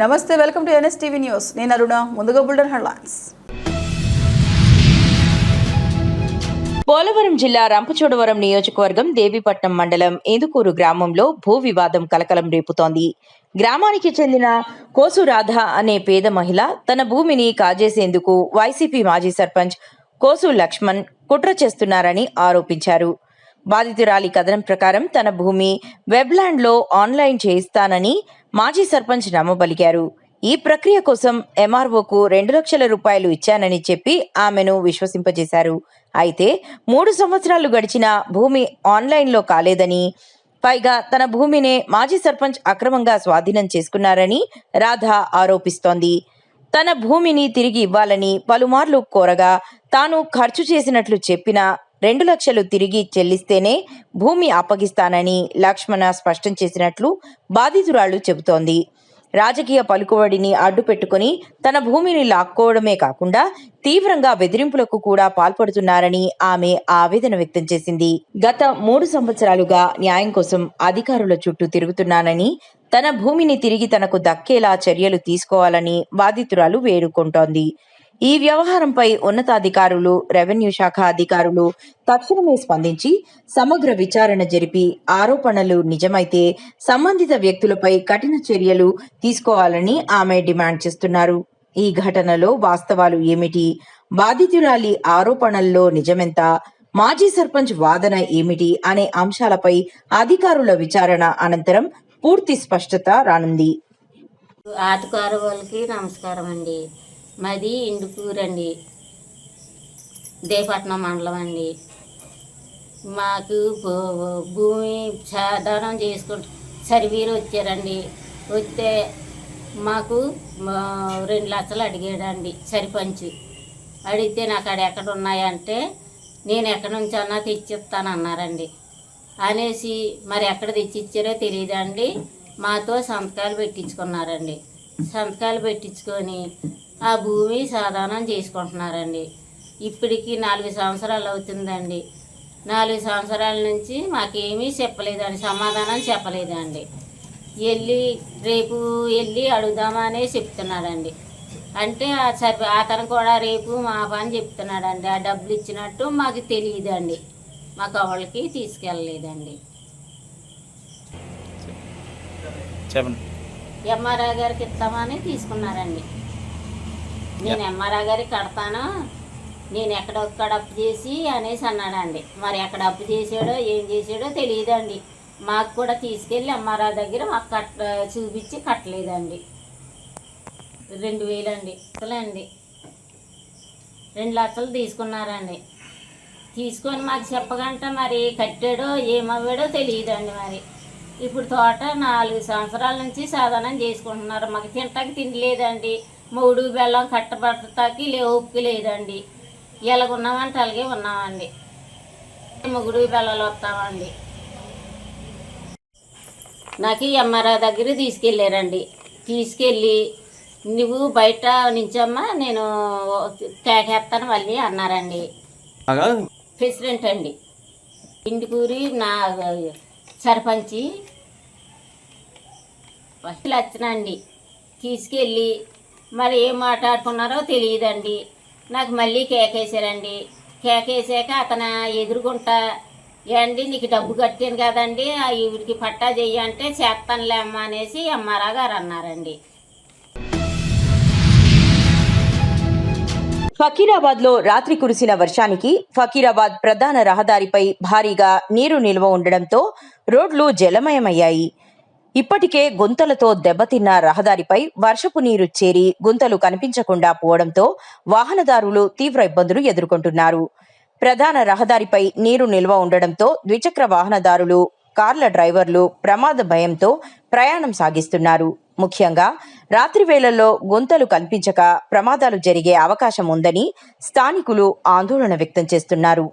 నమస్తే, welcome to NSTV news. నేను అరుణ. ముందుగా బుల్డన్ హెడ్లైన్స్. పోలవరం జిల్లా రంపచోడవరం నియోజకవర్గం దేవీపట్నం మండలం ఏదుకూరు గ్రామంలో భూ వివాదం కలకలం రేపుతోంది. గ్రామానికి చెందిన కోసు రాధ అనే పేద మహిళ తన భూమిని కాజేసేందుకు వైసీపీ మాజీ సర్పంచ్ కోసు లక్ష్మణ్ కుట్ర చేస్తున్నారని ఆరోపించారు. బాధితురాలి కథనం ప్రకారం తన భూమి వెబ్లాండ్లో ఆన్లైన్ చేయిస్తానని మాజీ సర్పంచ్ నమ్మబలికారు. ఈ ప్రక్రియ కోసం ఎంఆర్ఓకు 2 లక్షల రూపాయలు ఇచ్చానని చెప్పి ఆమెను విశ్వసింపజేశారు. అయితే 3 సంవత్సరాలు గడిచినా భూమి ఆన్లైన్లో కాలేదని, పైగా తన భూమినే మాజీ సర్పంచ్ అక్రమంగా స్వాధీనం చేసుకున్నారని రాధ ఆరోపిస్తోంది. తన భూమిని తిరిగి ఇవ్వాలని పలుమార్లు కోరగా తాను ఖర్చు చేసినట్లు చెప్పినా 2 లక్షలు తిరిగి చెల్లిస్తేనే భూమి అప్పగిస్తానని లక్ష్మణ స్పష్టం చేసినట్లు బాధితురాళ్లు చెబుతోంది. రాజకీయ పలుకుబడిని అడ్డు పెట్టుకుని తన భూమిని లాక్కోవడమే కాకుండా తీవ్రంగా బెదిరింపులకు కూడా పాల్పడుతున్నారని ఆమె ఆవేదన వ్యక్తం చేసింది. గత 3 సంవత్సరాలుగా న్యాయం కోసం అధికారుల చుట్టూ తిరుగుతున్నానని, తన భూమిని తిరిగి తనకు దక్కేలా చర్యలు తీసుకోవాలని బాధితురాలు వేడుకుంటోంది. ఈ వ్యవహారంపై ఉన్నతాధికారులు, రెవెన్యూ శాఖ అధికారులు తక్షణమే స్పందించి సమగ్ర విచారణ జరిపి ఆరోపణలు నిజమైతే సంబంధిత వ్యక్తులపై కఠిన చర్యలు తీసుకోవాలని ఆమె డిమాండ్ చేస్తున్నారు. ఈ ఘటనలో వాస్తవాలు ఏమిటి, బాధితురాలి ఆరోపణల్లో నిజమెంత, మాజీ సర్పంచ్ వాదన ఏమిటి అనే అంశాలపై అధికారుల విచారణ అనంతరం పూర్తి స్పష్టత రానుంది. ఆటకారు వాళ్ళకి నమస్కారం అండి. మాది ఇందుకూరు అండి, దేవపట్నం మండలం అండి. మాకు భూమి సాధారణం చేసుకుంటూ సర్వీరు వచ్చారండి. వస్తే మాకు 2 లక్షలు అడిగాడండి సర్పంచ్. అడిగితే నాకు అక్కడ ఎక్కడ ఉన్నాయంటే నేను ఎక్కడి నుంచి అన్నా తెచ్చిస్తానన్నారండి. అనేసి మరి ఎక్కడ తెచ్చిచ్చారో తెలియదండి. మాతో సంతకాలు పెట్టించుకున్నారండి. సంతకాలు పెట్టించుకొని ఆ భూమి సాధారణం చేసుకుంటున్నారండి. ఇప్పటికి 4 సంవత్సరాలు అవుతుందండి. 4 సంవత్సరాల నుంచి మాకేమీ చెప్పలేదండి, సమాధానం చెప్పలేదండి. రేపు వెళ్ళి అడుగుదామనే చెప్తున్నాడండి. అంటే అతను కూడా రేపు మా పని చెప్తున్నాడండి. ఆ డబ్బులు ఇచ్చినట్టు మాకు తెలియదండి, మాకు వాళ్ళకి తీసుకెళ్ళలేదండి. ఎంఆర్ఆ గారికి ఇస్తామని తీసుకున్నారండి. నేను ఎంఆర్ఆ గారికి కడతాను, నేను ఎక్కడొక్కడ అప్పు చేసి అనేసి అన్నాడండి. మరి ఎక్కడ అప్పు చేసాడో ఏం చేసాడో తెలియదండి. మాకు కూడా తీసుకెళ్ళి ఎంఆర్ఆ దగ్గర మాకు చూపించి కట్టలేదండి. 2000 అండి. 2 లక్షలు తీసుకున్నారండి. తీసుకొని మాకు చెప్పగంట మరి కట్టాడో ఏమవ్వాడో తెలియదండి. మరి ఇప్పుడు తోట 4 సంవత్సరాల నుంచి సాధనం చేసుకుంటున్నారు. మాకు తింటాకి తిండి లేదండి, మూడు బెల్లం కట్టబడతాకి ఓపిక లేదండి. ఎలాగున్నామంటే అలాగే ఉన్నామండి. ముగుడు బెల్లలు వస్తామండి. నాకు ఎంఆర్ఆ దగ్గర తీసుకెళ్ళారండి. తీసుకెళ్ళి నువ్వు బయట నుంచమ్మా నేను కేకేస్తాను మళ్ళీ అన్నారండి. ప్రెసిడెంట్ అండి, ఇందుకూరి నా సర్పంచి లచ్చనండి. తీసుకెళ్ళి మరి ఏం మాట్లాడుకున్నారో తెలియదండి. నాకు మళ్ళీ కేకేసారండి. కేకేసాక అతను ఎదురుగుంటా ఏండి నీకు డబ్బు కట్టాను కదండి, ఈవిడికి పట్టా చెయ్యంటే చేస్తానులే అమ్మ అనేసి ఎంఆర్ఆ గారు అన్నారండి. ఫకీరాబాద్ లో రాత్రి కురిసిన వర్షానికి ఫకీరాబాద్ ప్రధాన రహదారిపై భారీగా నీరు నిల్వ ఉండడంతో రోడ్లు జలమయమయ్యాయి. ఇప్పటికే గుంతలతో దెబ్బతిన్న రహదారిపై వర్షపు నీరు చేరి గుంతలు కనిపించకుండా పోవడంతో వాహనదారులు తీవ్ర ఇబ్బందులు ఎదుర్కొంటున్నారు. ప్రధాన రహదారిపై నీరు నిల్వ ఉండడంతో ద్విచక్ర వాహనదారులు, కార్ల డ్రైవర్లు ప్రమాద భయంతో ప్రయాణం సాగిస్తున్నారు. ముఖ్యంగా రాత్రి వేళల్లో గుంతలు కనిపించక ప్రమాదాలు జరిగే అవకాశం ఉందని స్థానికులు ఆందోళన వ్యక్తం చేస్తున్నారు.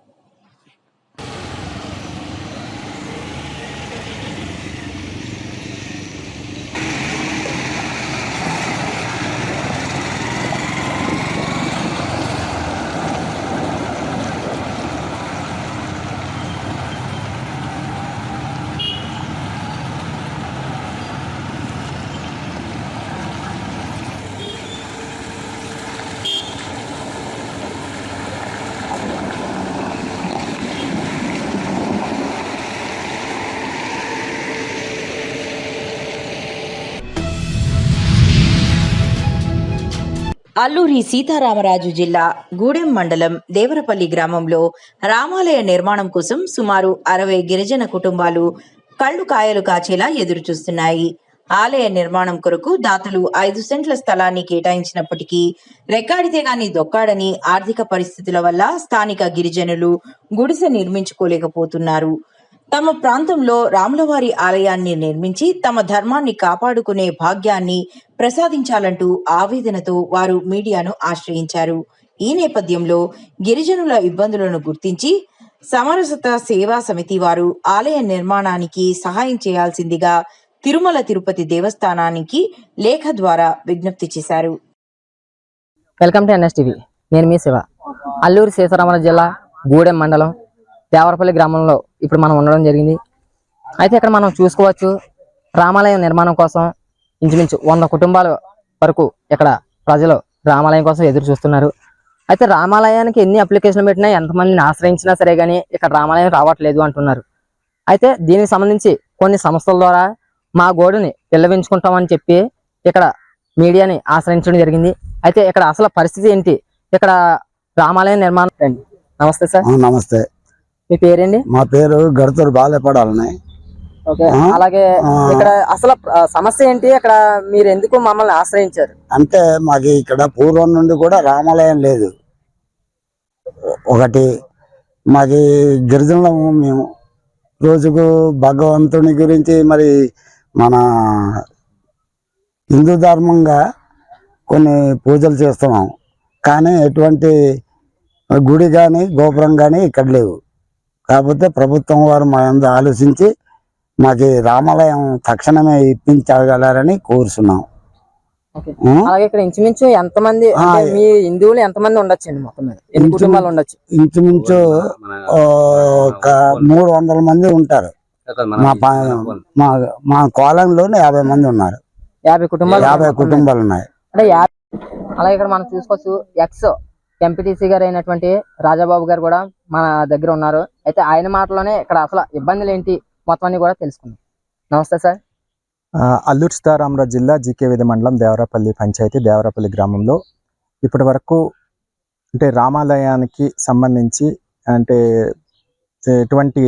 అల్లూరి సీతారామరాజు జిల్లా గూడెం మండలం దేవరపల్లి గ్రామంలో రామాలయ నిర్మాణం కోసం సుమారు 60 గిరిజన కుటుంబాలు కళ్ళు కాయలు కాచేలా ఎదురుచూస్తున్నాయి. ఆలయ నిర్మాణం కొరకు దాతలు 5 సెంట్ల స్థలాన్ని కేటాయించినప్పటికీ రెక్కాడితే గాని దొక్కాడని ఆర్థిక పరిస్థితుల వల్ల స్థానిక గిరిజనులు గుడిసె నిర్మించుకోలేకపోతున్నారు. తమ ప్రాంతంలో రాములవారి ఆలయాన్ని నిర్మించి తమ ధర్మాన్ని కాపాడుకునే భాగ్యాన్ని ప్రసాదించాలంటూ ఆవేదనతో వారు మీడియాను ఆశ్రయించారు. ఈ నేపథ్యంలో గిరిజనుల ఇబ్బందులను గుర్తించి సమరసత సేవా సమితి వారు ఆలయ నిర్మాణానికి సహాయం చేయాల్సిందిగా తిరుమల తిరుపతి దేవస్థానానికి లేఖ ద్వారా విజ్ఞప్తి చేశారు. Welcome to NSTV. నేను మీ శివ. అల్లూరి సీతారామరాజు జిల్లా గూడెం మండలం దేవరపల్లి గ్రామంలో ఇప్పుడు మనం ఉండడం జరిగింది. అయితే ఇక్కడ మనం చూసుకోవచ్చు, రామాలయం నిర్మాణం కోసం ఇంచుమించు 100 కుటుంబాల వరకు ఇక్కడ ప్రజలు రామాలయం కోసం ఎదురు చూస్తున్నారు. అయితే రామాలయానికి ఎన్ని అప్లికేషన్లు పెట్టినా, ఎంతమందిని ఆశ్రయించినా సరే కానీ ఇక్కడ రామాలయం రావట్లేదు అంటున్నారు. అయితే దీనికి సంబంధించి కొన్ని సంస్థల ద్వారా మా గోడుని పిల్లవించుకుంటామని చెప్పి ఇక్కడ మీడియాని ఆశ్రయించడం జరిగింది. అయితే ఇక్కడ అసలు పరిస్థితి ఏంటి, ఇక్కడ రామాలయం నిర్మాణం. నమస్తే సార్. నమస్తే. మీ పేరేంటి? మా పేరు గడతూరు బాలేపడాలని. ఓకే. అలాగే ఇక్కడ అసలు సమస్య ఏంటి, ఇక్కడ మీరు ఎందుకు మమ్మల్ని ఆశ్రయించారు? అంటే మాకు ఇక్కడ పూర్వం నుండి కూడా రామాలయం లేదు. ఒకటి మాకి గిరిజనులము మేము. రోజుకు భగవంతుని గురించి మరి మన హిందూ ధర్మంగా కొన్ని పూజలు చేస్తున్నాం, కానీ ఎటువంటి గుడి కానీ గోపురం కానీ ఇక్కడ లేవు. కాకపోతే ప్రభుత్వం వారు మా అందరూ ఆలోచించి మాకు రామాలయం తక్షణమే ఇప్పించగలరని కోరుతున్నాం. అలాగే ఇక్కడ ఇంచుమించు ఎంతమంది, మీ హిందువులు ఎంతమంది ఉండొచ్చు మొత్తం మీద? ఎన్ని కుటుంబాలు ఉండొచ్చు? ఇంచుమించు ఒక 300 మంది ఉంటారు. మా కాలంలోనే 50 మంది ఉన్నారు. 50 కుటుంబాలు ఉన్నాయి. అంటే అలాగే ఇక్కడ మనం చూసుకోవచ్చు, ఎక్స్ ఎంపీటీసీ గారు అయినటువంటి రాజాబాబు గారు కూడా మన దగ్గర ఉన్నారు. అయితే ఆయన మాటలోనే ఇక్కడ అసలు ఇబ్బందులు ఏంటి మొత్తం అన్ని కూడా తెలుసుకుందాం. నమస్తే సార్. అల్లూరి సీతారామరాజు జిల్లా జీకేవేది మండలం దేవరపల్లి పంచాయతీ దేవరపల్లి గ్రామంలో ఇప్పటి వరకు అంటే రామాలయానికి సంబంధించి అంటే ఎటువంటి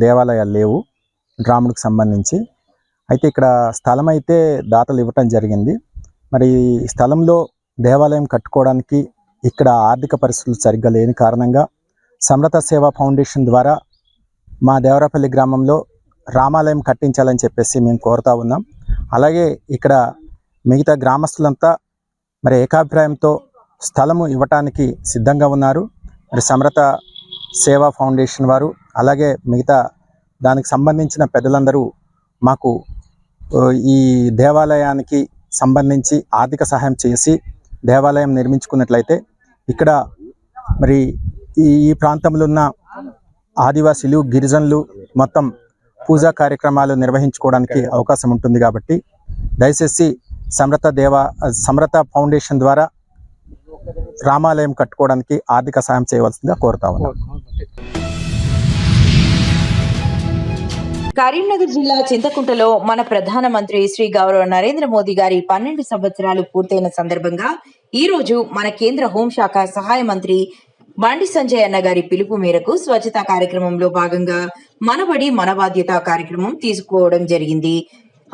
దేవాలయాలు లేవు రాముడికి సంబంధించి. అయితే ఇక్కడ స్థలం అయితే దాతలు ఇవ్వటం జరిగింది. మరి స్థలంలో దేవాలయం కట్టుకోవడానికి ఇక్కడ ఆర్థిక పరిస్థితులు సరిగ్గా లేని కారణంగా సమరత సేవా ఫౌండేషన్ ద్వారా మా దేవరపల్లి గ్రామంలో రామాలయం కట్టించాలని చెప్పేసి మేము కోరుతా ఉన్నాం. అలాగే ఇక్కడ మిగతా గ్రామస్తులంతా మరి ఏకాభిప్రాయంతో స్థలము ఇవ్వటానికి సిద్ధంగా ఉన్నారు. మరి సమరత సేవా ఫౌండేషన్ వారు అలాగే మిగతా దానికి సంబంధించిన పెద్దలందరూ మాకు ఈ దేవాలయానికి సంబంధించి ఆర్థిక సహాయం చేసి దేవాలయం నిర్మించుకున్నట్లయితే ఇక్కడ మరి ఈ ప్రాంతంలో ఉన్న ఆదివాసీలు గిరిజనులు మొత్తం పూజా కార్యక్రమాలు నిర్వహించుకోవడానికి అవకాశం ఉంటుంది. కాబట్టి దయచేసి సమరత ఫౌండేషన్ ద్వారా రామాలయం కట్టుకోవడానికి ఆర్థిక సహాయం చేయవలసిందిగా కోరుతా ఉన్నాం. కరీంనగర్ జిల్లా చింతకుంటలో మన ప్రధానమంత్రి శ్రీ గౌరవ నరేంద్ర మోదీ గారి 12 సంవత్సరాలు పూర్తయిన సందర్భంగా ఈ రోజు మన కేంద్ర హోంశాఖ సహాయ మంత్రి బండి సంజయ్ అన్న గారి పిలుపు మేరకు స్వచ్ఛతా కార్యక్రమంలో భాగంగా మనబడి మన బాధ్యత కార్యక్రమం తీసుకోవడం జరిగింది.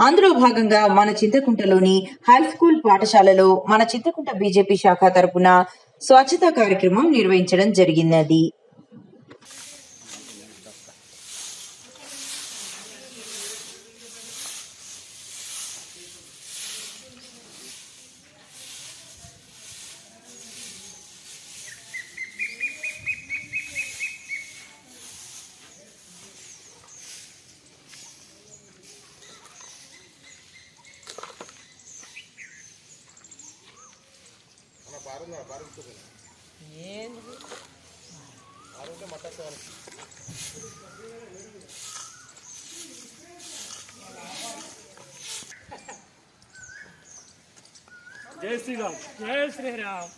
అందులో భాగంగా మన చింతకుంటలోని హై స్కూల్ పాఠశాలలో మన చింతకుంట బీజేపీ శాఖ తరపున స్వచ్ఛతా కార్యక్రమం నిర్వహించడం జరిగినది. జై శ్రీరామ్. జై శ్రీరామ్.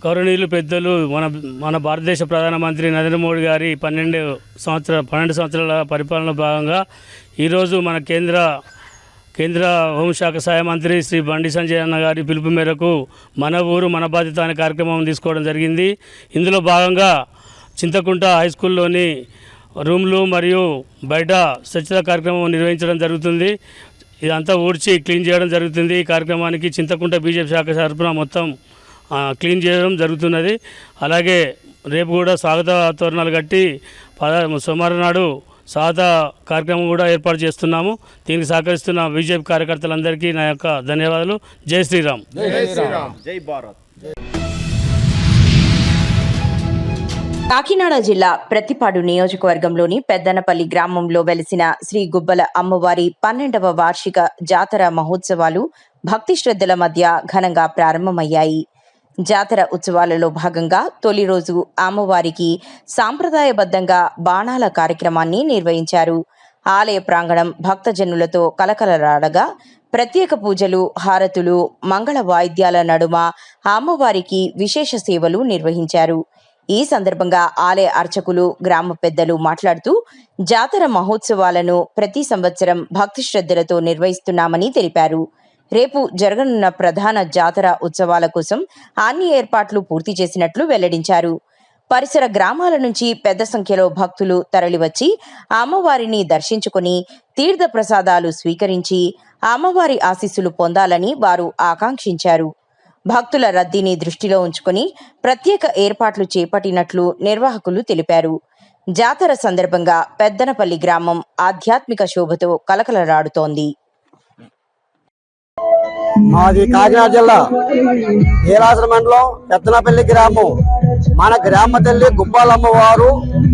గౌరవనీయులు పెద్దలు మన భారతదేశ ప్రధానమంత్రి నరేంద్ర మోడీ గారి 12 సంవత్సరాల పరిపాలన భాగంగా ఈరోజు మన కేంద్ర హోంశాఖ సహాయ మంత్రి శ్రీ బండి సంజయ్ అన్న గారి పిలుపు మేరకు మన ఊరు మన బాధ్యత అనే కార్యక్రమం తీసుకోవడం జరిగింది. ఇందులో భాగంగా చింతకుంట హై స్కూల్లోని రూమ్లు మరియు బయట స్వచ్ఛత కార్యక్రమం నిర్వహించడం జరుగుతుంది. ఇదంతా ఊడ్చి క్లీన్ చేయడం జరుగుతుంది. ఈ కార్యక్రమానికి చింతకుంట బీజేపీ శాఖ తరపున మొత్తం క్లీన్ చేయడం జరుగుతున్నది. అలాగే రేపు కూడా స్వాగత తోరణాలు కట్టి సోమవారం నాడు స్వాగత కార్యక్రమం కూడా ఏర్పాటు చేస్తున్నాము. దీనికి సహకరిస్తున్న బీజేపీ కార్యకర్తలందరికీ నా యొక్క ధన్యవాదాలు. జై శ్రీరామ్. జై భారత్. కాకినాడ జిల్లా ప్రతిపాడు నియోజకవర్గంలోని పెద్దనపల్లి గ్రామంలో వెలిసిన శ్రీ గుబ్బల అమ్మవారి 12వ వార్షిక జాతర మహోత్సవాలు భక్తి శ్రద్ధల మధ్య ఘనంగా ప్రారంభమయ్యాయి. జాతర ఉత్సవాలలో భాగంగా తొలి రోజు అమ్మవారికి సాంప్రదాయబద్ధంగా బాణాల కార్యక్రమాన్ని నిర్వహించారు. ఆలయ ప్రాంగణం భక్తజనులతో కలకలరాడగా ప్రత్యేక పూజలు, హారతులు, మంగళ వాయిద్యాల నడుమ అమ్మవారికి విశేష సేవలు నిర్వహించారు. ఈ సందర్భంగా ఆలయ అర్చకులు, గ్రామ పెద్దలు మాట్లాడుతూ జాతర మహోత్సవాలను ప్రతి సంవత్సరం భక్తి శ్రద్ధలతో నిర్వహిస్తున్నామని తెలిపారు. రేపు జరగనున్న ప్రధాన జాతర ఉత్సవాల కోసం అన్ని ఏర్పాట్లు పూర్తి చేసినట్లు వెల్లడించారు. పరిసర గ్రామాల నుంచి పెద్ద సంఖ్యలో భక్తులు తరలివచ్చి అమ్మవారిని దర్శించుకుని తీర్థ ప్రసాదాలు స్వీకరించి అమ్మవారి ఆశీస్సులు పొందాలని వారు ఆకాంక్షించారు. భక్తుల రద్దీని దృష్టిలో ఉంచుకుని ప్రత్యేక ఏర్పాట్లు చేపట్టినట్లు నిర్వాహకులు తెలిపారు. జాతర సందర్భంగా పెద్దనపల్లి గ్రామం ఆధ్యాత్మిక శోభతో కలకలరాడుతోంది. మాది కాకినాడ జిల్లా ఏలాసర మండలం పెద్దనపల్లి గ్రామం. మన గ్రామ తల్లి గుబ్బాలమ్మ వారు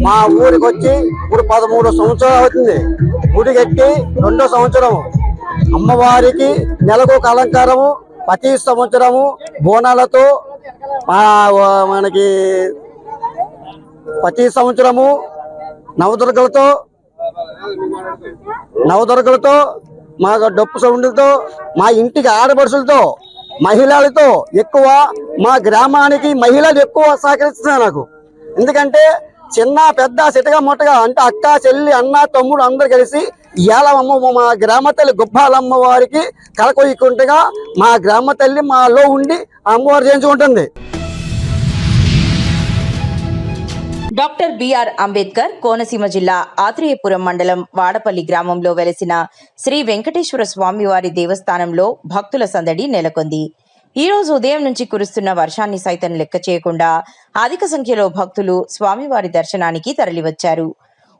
మా ఊరికి వచ్చి ఇప్పుడు 13 సంవత్సరాలు అవుతుంది. గుడి కట్టి 2వ సంవత్సరం. అమ్మవారికి నెలకు ఒక అలంకారము, ప్రతి సంవత్సరము బోనాలతో మనకి ప్రతి సంవత్సరము నవదుర్గలతో మా డప్పు సౌండ్లతో మా ఇంటికి ఆడపడుచులతో మహిళలతో ఎక్కువ మా గ్రామానికి మహిళలు ఎక్కువ సహకరిస్తున్నారు నాకు. ఎందుకంటే చిన్న పెద్ద సిటగా మొట్టగా అంటే అక్క, చెల్లి, అన్న, తమ్ముడు అందరు కలిసి ఇవాళ మా గ్రామ తల్లి గుబ్బాలమ్మ వారికి కలకొయ్యకుంటగా మా గ్రామ తల్లి మాలో ఉండి అమ్మవారు చేయించుకుంటుంది. డాక్టర్ బిఆర్ అంబేద్కర్ కోనసీమ జిల్లా ఆత్రేయపురం మండలం వాడపల్లి గ్రామంలో వెలసిన శ్రీ వెంకటేశ్వర స్వామివారి దేవస్థానంలో భక్తుల సందడి నెలకొంది. ఈ రోజు ఉదయం నుంచి కురుస్తున్న వర్షాన్ని సైతం లెక్క చేయకుండా అధిక సంఖ్యలో భక్తులు స్వామివారి దర్శనానికి తరలివచ్చారు.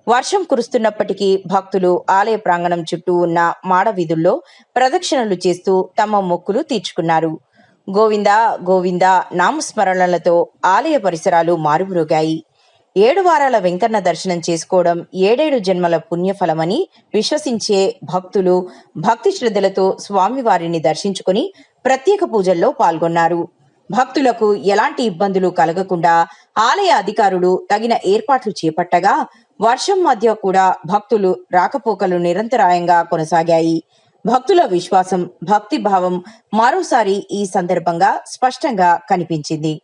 వర్షం కురుస్తున్నప్పటికీ భక్తులు ఆలయ ప్రాంగణం చుట్టూ ఉన్న మాడ వీధుల్లో ప్రదక్షిణలు చేస్తూ తమ మొక్కులు తీర్చుకున్నారు. గోవిందా గోవిందా నామస్మరణలతో ఆలయ పరిసరాలు మారుమ్రోగాయి. 7 వారాల వెంకన్న దర్శనం చేసుకోవడం 7 జన్మల పుణ్యఫలమని విశ్వసించే భక్తులు భక్తి శ్రద్ధలతో స్వామివారిని దర్శించుకుని ప్రత్యేక పూజల్లో పాల్గొన్నారు. భక్తులకు ఎలాంటి ఇబ్బందులు కలగకుండా ఆలయ అధికారులు తగిన ఏర్పాట్లు చేపట్టగా వర్షం మధ్య కూడా భక్తులు రాకపోకలు నిరంతరాయంగా కొనసాగాయి. భక్తుల విశ్వాసం, భక్తి భావం మరోసారి ఈ సందర్భంగా స్పష్టంగా కనిపించింది.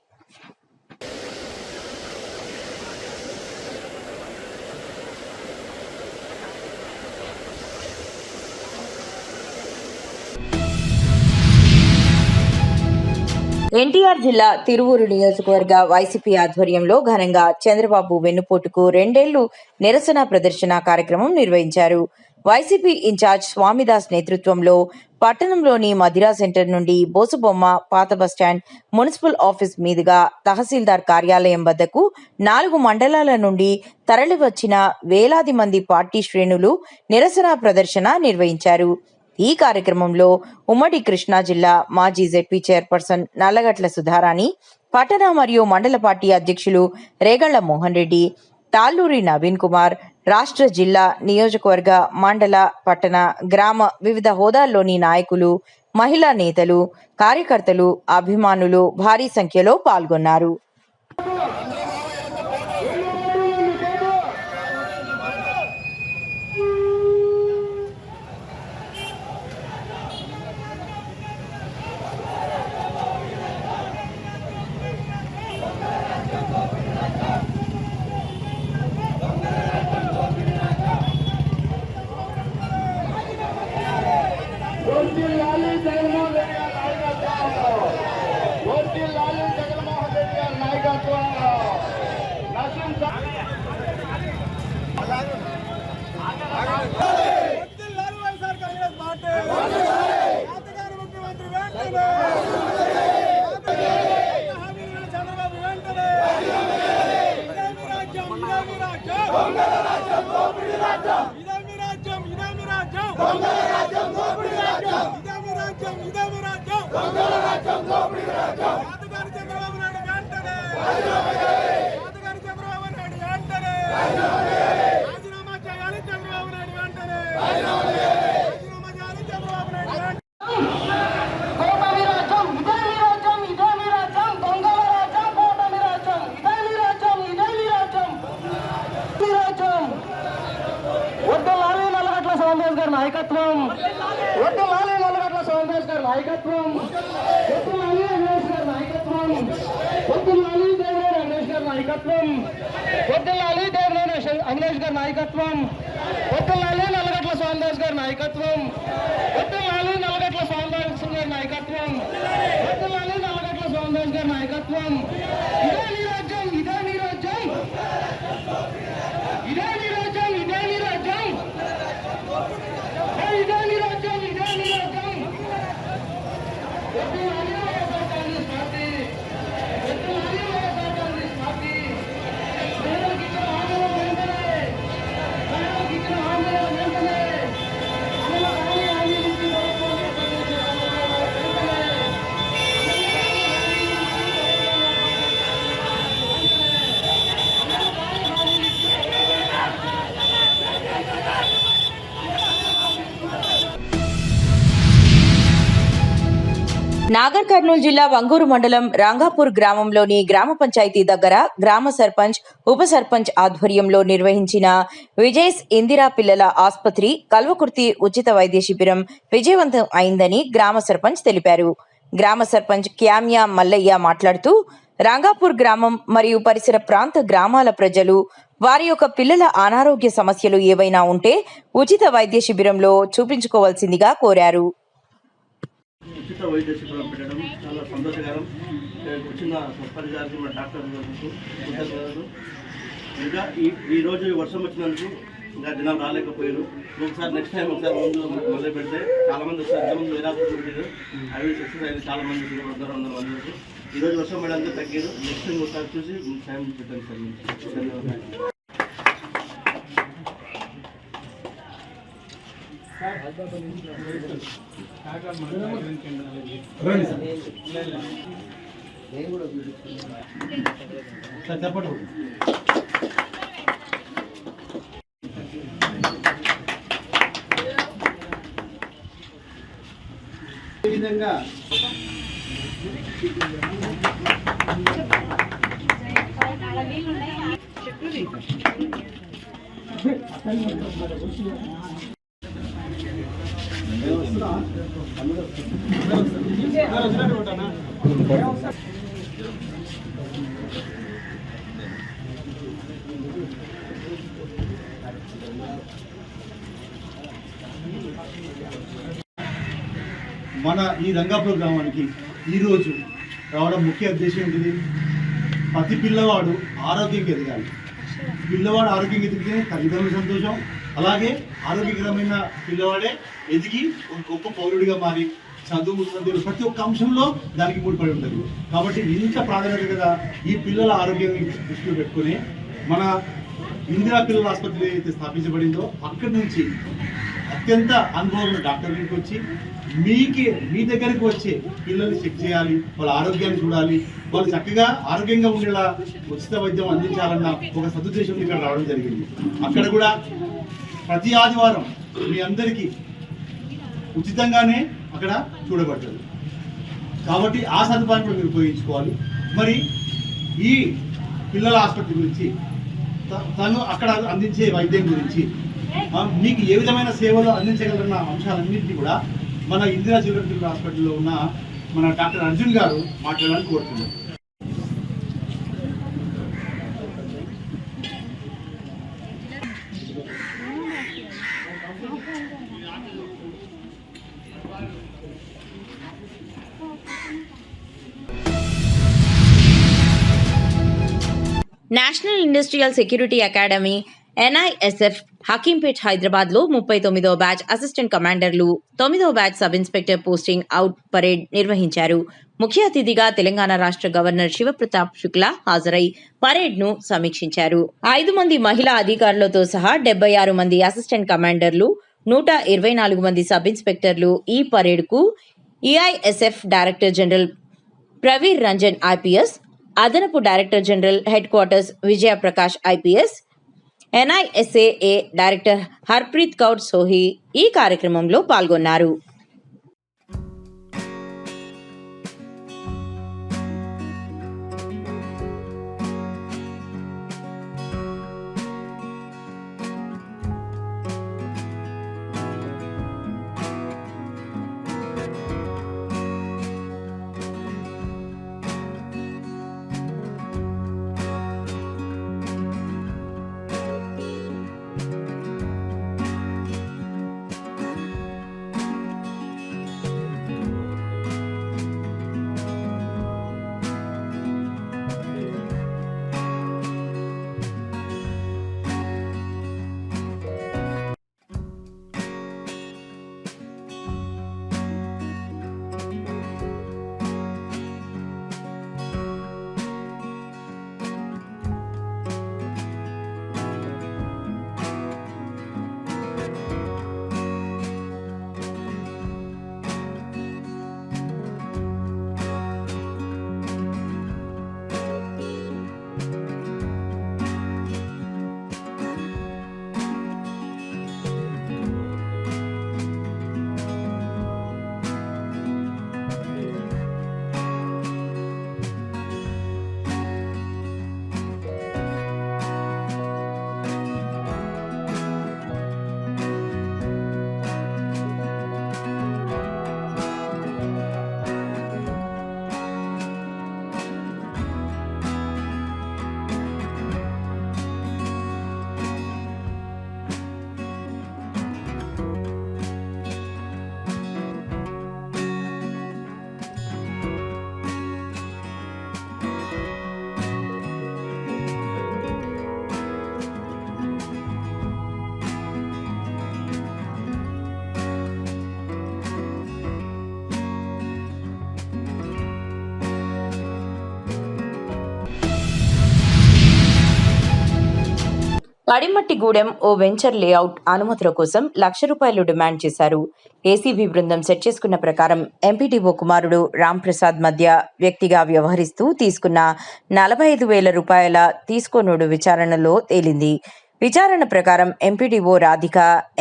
ఎన్టీఆర్ జిల్లా తిరువూరు నియోజకవర్గ వైసీపీ ఆధ్వర్యంలో ఘనంగా చంద్రబాబు వెన్నుపోటుకు 2 ఏళ్లు నిరసన ప్రదర్శన కార్యక్రమం నిర్వహించారు. వైసీపీ ఇన్ఛార్జ్ స్వామిదాస్ నేతృత్వంలో పట్టణంలోని మదిరా సెంటర్ నుండి బోసుబొమ్మ పాత బస్టాండ్ మున్సిపల్ ఆఫీస్ మీదుగా తహసీల్దార్ కార్యాలయం వద్దకు 4 మండలాల నుండి తరలివచ్చిన వేలాది మంది పార్టీ శ్రేణులు నిరసన ప్రదర్శన నిర్వహించారు. ఈ కార్యక్రమంలో ఉమ్మడి కృష్ణా జిల్లా మాజీ జెడ్పీ చైర్పర్సన్ నల్లగట్ల సుధారాణి, పట్టణ మరియు మండల పార్టీ అధ్యక్షులు రేగళ్ల మోహన్ రెడ్డి, తాళ్లూరి నవీన్ కుమార్, రాష్ట్ర, జిల్లా, నియోజకవర్గ, మండల, పట్టణ, గ్రామ వివిధ హోదాల్లోని నాయకులు, మహిళా నేతలు, కార్యకర్తలు, అభిమానులు భారీ సంఖ్యలో పాల్గొన్నారు. నాయకత్వం వడ్డలాలి నల్లగట్ల సోమేష్ గారి నాయకత్వం, వడ్డలాలి అవినేష్ గారి నాయకత్వం, వడ్డలాలి దేవినేని అవినేష్ గారి నాయకత్వం, వడ్డలాలి దేవినేని అవినేష్ గారి నాయకత్వం, వడ్డలాలి నల్లగట్ల సోమేష్ గారి నాయకత్వం, వడ్డలాలి నల్లగట్ల సోమేష్ గారి నాయకత్వం, వడ్డలాలి నల్లగట్ల సోమేష్ గారి నాయకత్వం. ఇదే నీ రాజ్యం, ఇదే నీ రాజ్యం, ఇదే నీ రాజ్యం, ఇదే నీ రాజ్యం, ఇదే నీ రాజ్యం, ఇదే నీ రాజ్యం. వడ్డలాలి వైఎస్ఆర్ కాంగ్రెస్ పార్టీ, వడ్డలాలి వైఎస్ఆర్ కాంగ్రెస్ పార్టీ. ప్రజలకు ఇచ్చిన హామీలను వెంటనే, ప్రజలకు ఇచ్చిన హామీలను వెంటనే అమలు కాని హామీలు ఇచ్చి ప్రభుత్వం వెంటనే నాగర్ కర్నూలు జిల్లా వంగూరు మండలం రాంగాపూర్ గ్రామంలోని గ్రామ పంచాయతీ దగ్గర గ్రామ సర్పంచ్, ఉప సర్పంచ్ ఆధ్వర్యంలో నిర్వహించిన విజయ్స్ ఇందిరా పిల్లల ఆసుపత్రి కల్వకుర్తి ఉచిత వైద్య శిబిరం విజయవంతం అయిందని గ్రామ సర్పంచ్ తెలిపారు. గ్రామ సర్పంచ్ క్యామ్యా మల్లయ్య మాట్లాడుతూ రాంగాపూర్ గ్రామం మరియు పరిసర ప్రాంత గ్రామాల ప్రజలు వారి యొక్క పిల్లల అనారోగ్య సమస్యలు ఏవైనా ఉంటే ఉచిత వైద్య శిబిరంలో చూపించుకోవాల్సిందిగా కోరారు. ఉచిత వైద్య శిబిరం పెట్టడం చాలా సంతోషకరం. వచ్చిన సర్పంచ్ గారికి మన డాక్టర్ గారికి కృతజ్ఞతలు. ఇంకా ఈరోజు వర్షం వచ్చినందుకు ఇంకా జనాలు రాలేకపోయారు. ఒకసారి నెక్స్ట్ టైం ఒకసారి ముందు మొదలు పెడితే చాలామంది వస్తారు. ఇంతకుముందు వేరే పెట్టారు, అవి సక్సెస్ అయింది. చాలామంది 100 మంది వరకు ఈరోజు వర్షం పడడానికి తగ్గారు. నెక్స్ట్ టైం ఒకసారి చూసి టైం పెట్టండి సార్. ధన్యవాదాలు. చెప్పండి. ఈ విధంగా మన ఈ రంగాపూర్ గ్రామానికి ఈరోజు రావడం ముఖ్య ఉద్దేశం ఏంటిది? ప్రతి పిల్లవాడు ఆరోగ్యంగా ఎదగాలి. పిల్లవాడు ఆరోగ్యంగా ఎదిగితే తల్లిదండ్రులు సంతోషం, అలాగే ఆరోగ్యకరమైన పిల్లవాడే ఎదిగి ఒక గొప్ప పౌరుడిగా మారి చదువు ప్రతి ఒక్క అంశంలో దానికి ముడిపడి ఉంటుంది. కాబట్టి ఇంత ప్రాధాన్యత కదా ఈ పిల్లల ఆరోగ్యాన్ని దృష్టిలో పెట్టుకుని మన ఇందిరా పిల్లల ఆసుపత్రి ఏదైతే స్థాపించబడిందో అక్కడి నుంచి అత్యంత అనుభవం ఉన్న డాక్టర్ దగ్గరికి వచ్చి మీ దగ్గరికి వచ్చే పిల్లల్ని చెక్ చేయాలి, వాళ్ళ ఆరోగ్యాన్ని చూడాలి, వాళ్ళు చక్కగా ఆరోగ్యంగా ఉండేలా ఉచిత వైద్యం అందించాలన్న ఒక సదుద్దేశం ఇక్కడ రావడం జరిగింది. అక్కడ కూడా ప్రతి ఆదివారం మీ అందరికీ ఉచితంగానే అక్కడ చూడబడుతుంది. కాబట్టి ఆ సదుపాయం కూడా మీరు ఉపయోగించుకోవాలి. మరి ఈ పిల్లల ఆసుపత్రి గురించి తను అక్కడ అందించే వైద్యం గురించి మీకు ఏ విధమైన సేవలు అందించగలన్న అంశాలన్నింటినీ కూడా మన ఇందిరా చిల్డ్రన్ పిల్లల హాస్పిటల్లో ఉన్న మన డాక్టర్ అర్జున్ గారు మాట్లాడాలని కోరుతున్నారు. National industrial security academy NISF Hakimpet హైదరాబాద్లో 39వ బ్యాచ్ అసిస్టెంట్ కమాండర్లు 9వ batch sub inspector posting out parade నిర్వహించారు. ముఖ్య అతిథిగా తెలంగాణ రాష్ట్ర గవర్నర్ శివప్రతాప్ శుక్లా హాజరై పరేడ్ను సమీక్షించారు. 5 మంది మహిళా అధికారులతో సహా 76 మంది అసిస్టెంట్ కమాండర్లు, 124 మంది సబ్ ఇన్స్పెక్టర్లు ఈ పరేడ్కు EISF director general Praveer Ranjan IPS, అదనపు director general headquarters Vijayaprakash IPS, NISAA director Harpreet Kaur Sohi ఈ కార్యక్రమంలో పాల్గొన్నారు. పడిమట్టిగూడెం ఓ వెంచర్ లేఅవుట్ అనుమతుల కోసం ₹1,00,000 డిమాండ్ చేశారు. ఏసీబీ బృందం సెట్ చేసుకున్న ప్రకారం ఎంపీడీఓ కుమారుడు రాంప్రసాద్ మధ్య వ్యక్తిగా వ్యవహరిస్తూ తీసుకున్న ₹45,000 తీసుకోనోడు విచారణలో తేలింది. విచారణ ప్రకారం ఎంపీడీఓ రాధిక,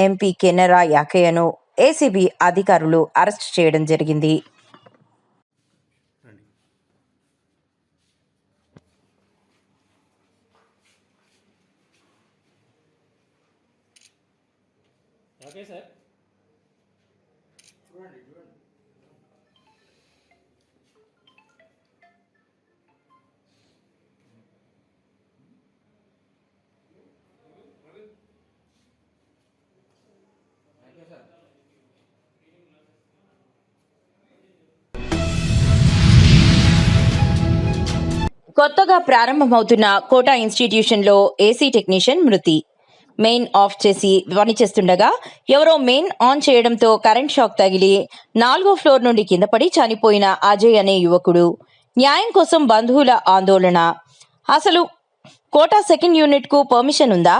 ఎంపీ కెనరా యాకయ్యను ఏసీబీ అధికారులు అరెస్ట్ చేయడం జరిగింది. Okay sir. కొత్తగా ప్రారంభమవుతున్న కోటా ఇన్స్టిట్యూషన్లో ఏసీ టెక్నీషియన్ మృతి. మెయిన్ ఆఫ్ చేసి పనిచేస్తుండగా ఎవరో మెయిన్ ఆన్ చేయడంతో కరెంట్ షాక్ తగిలి 4వ ఫ్లోర్ నుండి కింద పడి చనిపోయిన అజయ్ అనే యువకుడు. న్యాయం కోసం బంధువుల ఆందోళన. అసలు కోటా సెకండ్ యూనిట్కు పర్మిషన్ ఉందా?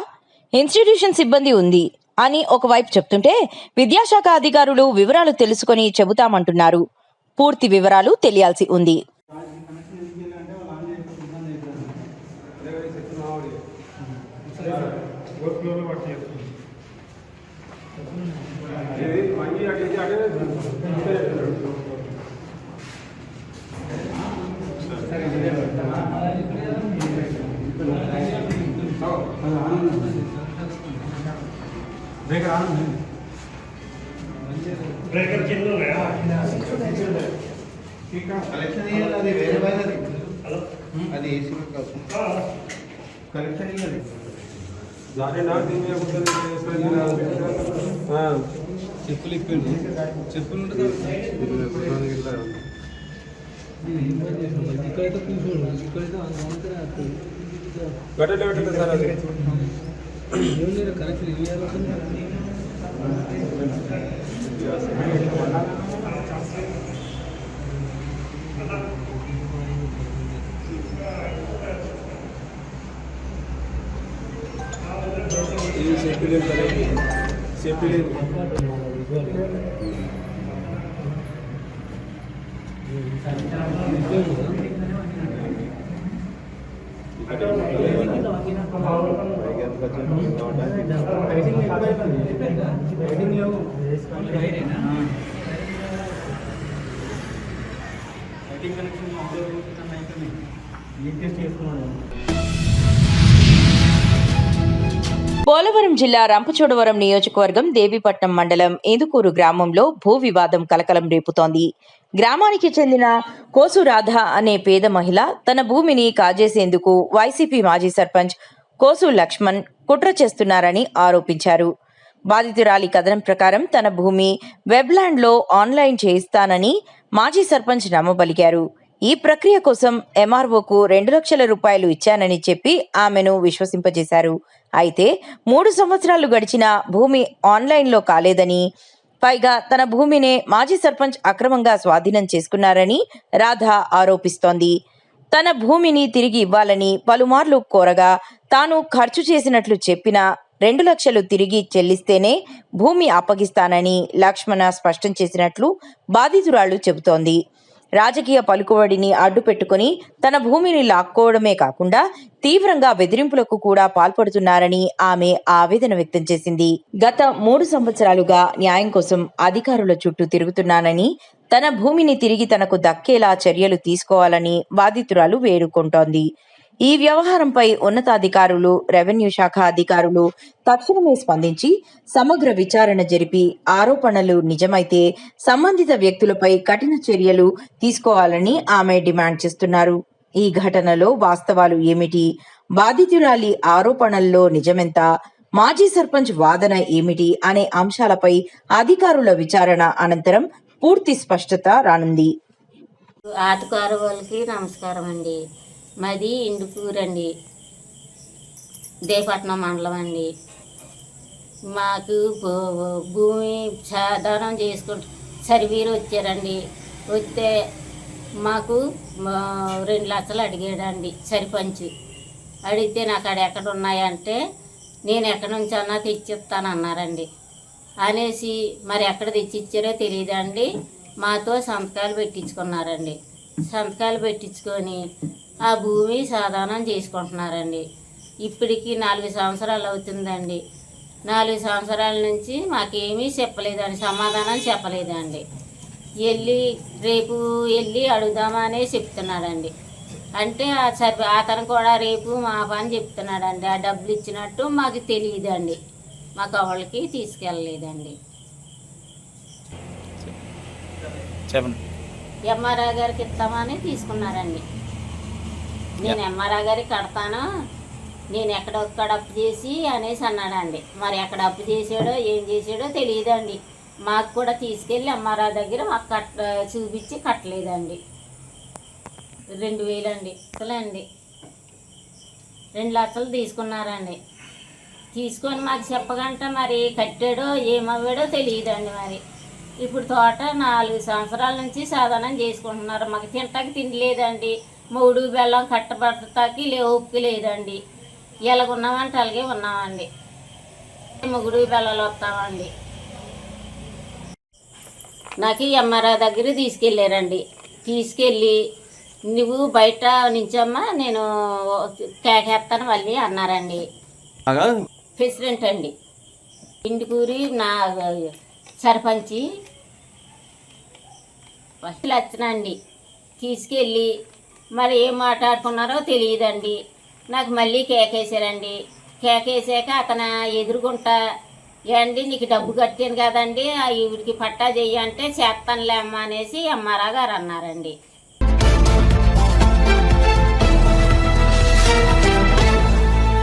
ఇన్స్టిట్యూషన్ సిబ్బంది ఉంది అని ఒకవైపు చెప్తుంటే విద్యాశాఖ అధికారులు వివరాలు తెలుసుకొని చెబుతామంటున్నారు. పూర్తి వివరాలు తెలియాల్సి ఉంది. పోలవరం జిల్లా రంపచోడవరం నియోజకవర్గం దేవీపట్నం మండలం ఏదుకూరు గ్రామంలో భూ వివాదం కలకలం రేపుతోంది. గ్రామానికి చెందిన కోసు రాధ అనే పేద మహిళ తన భూమిని కాజేసేందుకు వైసీపీ మాజీ సర్పంచ్ కోసు లక్ష్మణ్ కుట్ర చేస్తున్నారని ఆరోపించారు. బాధితురాలి కథనం ప్రకారం తన భూమి వెబ్లాండ్లో ఆన్లైన్ చేయిస్తానని మాజీ సర్పంచ్ నమ్మబలికారు. ఈ ప్రక్రియ కోసం ఎంఆర్ఓకు 2 లక్షల రూపాయలు ఇచ్చానని చెప్పి ఆమెను విశ్వసింపజేశారు. అయితే 3 సంవత్సరాలు గడిచినా భూమి ఆన్లైన్లో కాలేదని, పైగా తన భూమినే మాజీ సర్పంచ్ అక్రమంగా స్వాధీనం చేసుకున్నారని రాధ ఆరోపిస్తోంది. తన భూమిని తిరిగి ఇవ్వాలని పలుమార్లు కోరగా తాను ఖర్చు చేసినట్లు చెప్పినా 2 లక్షలు తిరిగి చెల్లిస్తేనే భూమి అప్పగిస్తానని లక్ష్మణ స్పష్టం చేసినట్లు బాధితురాళ్లు చెబుతోంది. రాజకీయ పలుకుబడిని అడ్డు పెట్టుకుని తన భూమిని లాక్కోవడమే కాకుండా తీవ్రంగా బెదిరింపులకు కూడా పాల్పడుతున్నారని ఆమె ఆవేదన వ్యక్తం చేసింది. గత 3 సంవత్సరాలుగా న్యాయం కోసం అధికారుల చుట్టూ తిరుగుతున్నానని, తన భూమిని తిరిగి తనకు దక్కేలా చర్యలు తీసుకోవాలని బాధితురాలు వేడుకుంటోంది. ఈ వ్యవహారంపై ఉన్నతాధికారులు, రెవెన్యూ శాఖ అధికారులు తక్షణమే స్పందించి సమగ్ర విచారణ జరిపి ఆరోపణలు నిజమైతే సంబంధిత వ్యక్తులపై కఠిన చర్యలు తీసుకోవాలని ఆమె డిమాండ్ చేస్తున్నారు. ఈ ఘటనలో వాస్తవాలు ఏమిటి, బాధితురాలి ఆరోపణల్లో నిజమెంత, మాజీ సర్పంచ్ వాదన ఏమిటి అనే అంశాలపై అధికారుల విచారణ అనంతరం పూర్తి స్పష్టత రానుంది. ఆటకారు వాళ్ళకి నమస్కారం అండి. మాది ఇందుకూరండి, దేవపట్నం మండలం అండి. మాకు భూమి సాధారణం చేసుకుంటూ సర్వీరు వచ్చారండి. వస్తే మాకు 2 లక్షలు అడిగాడండి సర్పంచ్. అడిగితే నాకు అక్కడ ఎక్కడ ఉన్నాయంటే నేను ఎక్కడి నుంచి అన్నా తెచ్చిస్తానన్నారండి. అనేసి మరి ఎక్కడ తెచ్చిచ్చారో తెలియదండి. మాతో సంతకాలు పెట్టించుకున్నారండి. సంతకాలు పెట్టించుకొని ఆ భూమి సాధారణం చేసుకుంటున్నారండి. ఇప్పటికి 4 సంవత్సరాలు అవుతుందండి. 4 సంవత్సరాల నుంచి మాకేమీ చెప్పలేదండి, సమాధానం చెప్పలేదండి. రేపు వెళ్ళి అడుగుదామనే చెప్తున్నాడండి. అంటే అతను కూడా రేపు మా పని చెప్తున్నాడండి. ఆ డబ్బులు ఇచ్చినట్టు మాకు తెలియదండి. మాకు వాళ్ళకి తీసుకెళ్ళలేదండి. ఎంఆర్ఆ గారికి ఇస్తామని తీసుకున్నారండి. నేను ఎంఆర్ఆ గారికి కడతాను, నేను ఎక్కడొక్కడ అప్పు చేసి అనేసి అన్నాడండి. మరి ఎక్కడ అప్పు చేసాడో ఏం చేసాడో తెలియదండి. మాకు కూడా తీసుకెళ్ళి ఎంఆర్ఆ దగ్గర మాకు చూపించి కట్టలేదండి. 2000 అండి. అసలండి 2 లక్షలు తీసుకున్నారండి. తీసుకొని మాకు చెప్పగంట మరి కట్టాడో ఏమవ్వాడో తెలియదండి. మరి ఇప్పుడు తోట 4 సంవత్సరాల నుంచి సాధనం చేసుకుంటున్నారు. మాకు తింటాకి తిండి లేదండి. మూడు బెల్లం కట్టబడతాకి ఓపిక లేదండి. ఎలాగున్నామంటే అలాగే ఉన్నామండి. ముగుడు బెల్లలు వస్తామండి. నాకు ఎంఆర్ఓ దగ్గర తీసుకెళ్ళారండి. తీసుకెళ్ళి నువ్వు బయట నుంచమ్మా నేను కేకేస్తాను మళ్ళీ అన్నారండి. ప్రెసిడెంట్ అండి ఇంటికూరి నా సర్పంచి లచ్చనండి. తీసుకెళ్ళి మరి ఏం మాట్లాడుకున్నారో తెలియదండి. నాకు మళ్ళీ కేకేసారండి. కేకేసాక అతను ఎదురుగుంటా ఏండి నీకు డబ్బు కట్టాను కదండి ఈవిడికి పట్టా చెయ్యి అంటే చేస్తానులే అమ్మ అనేసి ఎంఆర్ఓ గారు అన్నారండి.